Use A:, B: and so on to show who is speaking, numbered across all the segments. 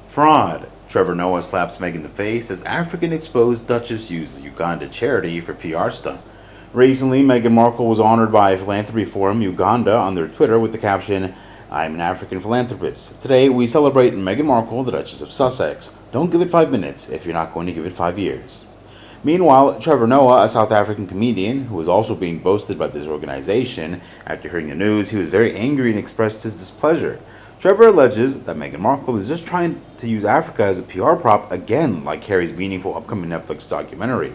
A: Fraud. Trevor Noah slaps Meghan in the face as African exposed Duchess uses Uganda charity for PR stunt. Recently, Meghan Markle was honored by philanthropy forum Uganda on their Twitter with the caption, "I'm an African philanthropist. Today we celebrate Meghan Markle, the Duchess of Sussex. Don't give it 5 minutes if you're not going to give it 5 years." Meanwhile, Trevor Noah, a South African comedian who was also being boasted by this organization, after hearing the news, he was very angry and expressed his displeasure. Trevor alleges that Meghan Markle is just trying to use Africa as a PR prop again, like Harry's meaningful upcoming Netflix documentary.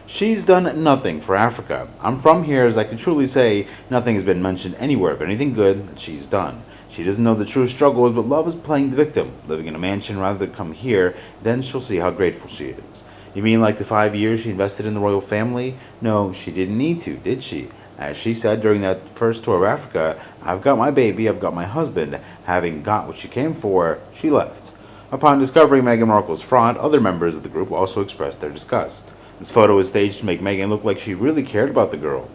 A: "She's done nothing for Africa. I'm from here, as I can truly say, nothing has been mentioned anywhere of anything good that she's done. She doesn't know the true struggles, but love is playing the victim, living in a mansion rather than come here, then she'll see how grateful she is." You mean like the 5 years she invested in the royal family? No, she didn't need to, did she? As she said during that first tour of Africa, "I've got my baby, I've got my husband. Having got what she came for, she left." Upon discovering Meghan Markle's fraud, other members of the group also expressed their disgust. This photo was staged to make Meghan look like she really cared about the girl.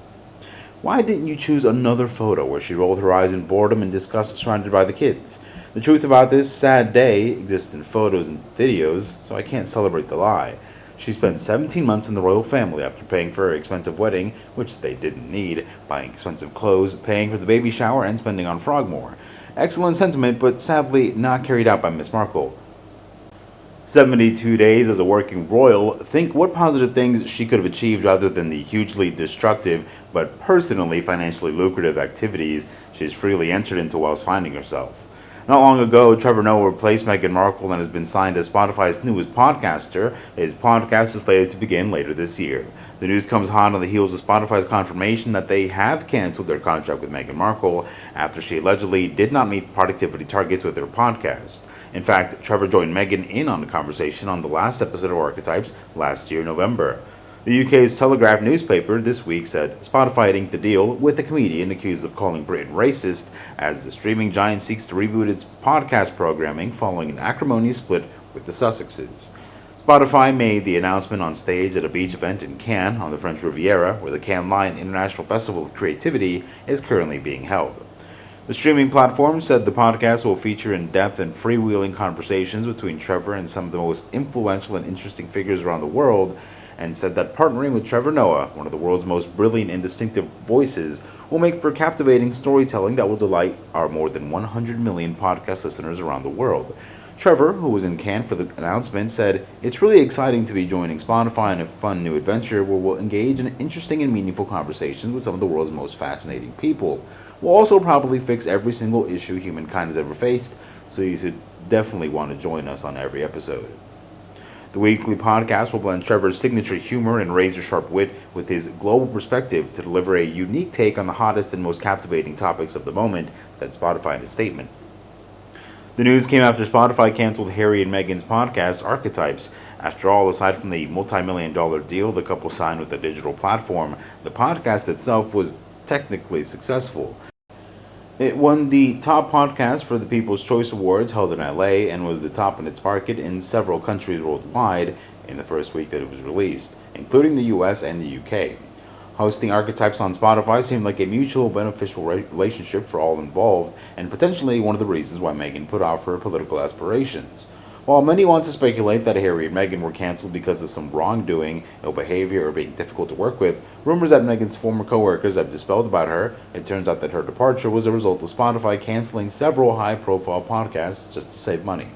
A: Why didn't you choose another photo where she rolled her eyes in boredom and disgust surrounded by the kids? The truth about this sad day exists in photos and videos, so I can't celebrate the lie. She spent 17 months in the royal family after paying for her expensive wedding, which they didn't need, buying expensive clothes, paying for the baby shower, and spending on Frogmore. Excellent sentiment, but sadly not carried out by Miss Markle. 72 days as a working royal, think what positive things she could have achieved rather than the hugely destructive, but personally financially lucrative activities she's freely entered into whilst finding herself. Not long ago, Trevor Noah replaced Meghan Markle and has been signed as Spotify's newest podcaster. His podcast is slated to begin later this year. The news comes hot on the heels of Spotify's confirmation that they have canceled their contract with Meghan Markle after she allegedly did not meet productivity targets with her podcast. In fact, Trevor joined Meghan in on the conversation on the last episode of Archetypes last year, November. The UK's Telegraph newspaper this week said Spotify had inked the deal with a comedian accused of calling Britain racist as the streaming giant seeks to reboot its podcast programming following an acrimonious split with the Sussexes. Spotify made the announcement on stage at a beach event in Cannes on the French Riviera, where the Cannes Lion International Festival of Creativity is currently being held. The streaming platform said the podcast will feature in-depth and freewheeling conversations between Trevor and some of the most influential and interesting figures around the world, and said that partnering with Trevor Noah, one of the world's most brilliant and distinctive voices, will make for captivating storytelling that will delight our more than 100 million podcast listeners around the world. Trevor, who was in Cannes for the announcement, said, "It's really exciting to be joining Spotify in a fun new adventure where we'll engage in interesting and meaningful conversations with some of the world's most fascinating people. We'll also probably fix every single issue humankind has ever faced, so you should definitely want to join us on every episode." The weekly podcast will blend Trevor's signature humor and razor-sharp wit with his global perspective to deliver a unique take on the hottest and most captivating topics of the moment, said Spotify in a statement. The news came after Spotify canceled Harry and Meghan's podcast, Archetypes. After all, aside from the multi-million-dollar deal the couple signed with the digital platform, the podcast itself was technically successful. It won the top podcast for the People's Choice Awards held in LA and was the top in its market in several countries worldwide in the first week that it was released, including the US and the UK. Hosting Archetypes on Spotify seemed like a mutual beneficial relationship for all involved, and potentially one of the reasons why Meghan put off her political aspirations. While many want to speculate that Harry and Meghan were canceled because of some wrongdoing, ill behavior, or being difficult to work with, rumors that Meghan's former co-workers have dispelled about her. It turns out that her departure was a result of Spotify canceling several high-profile podcasts just to save money.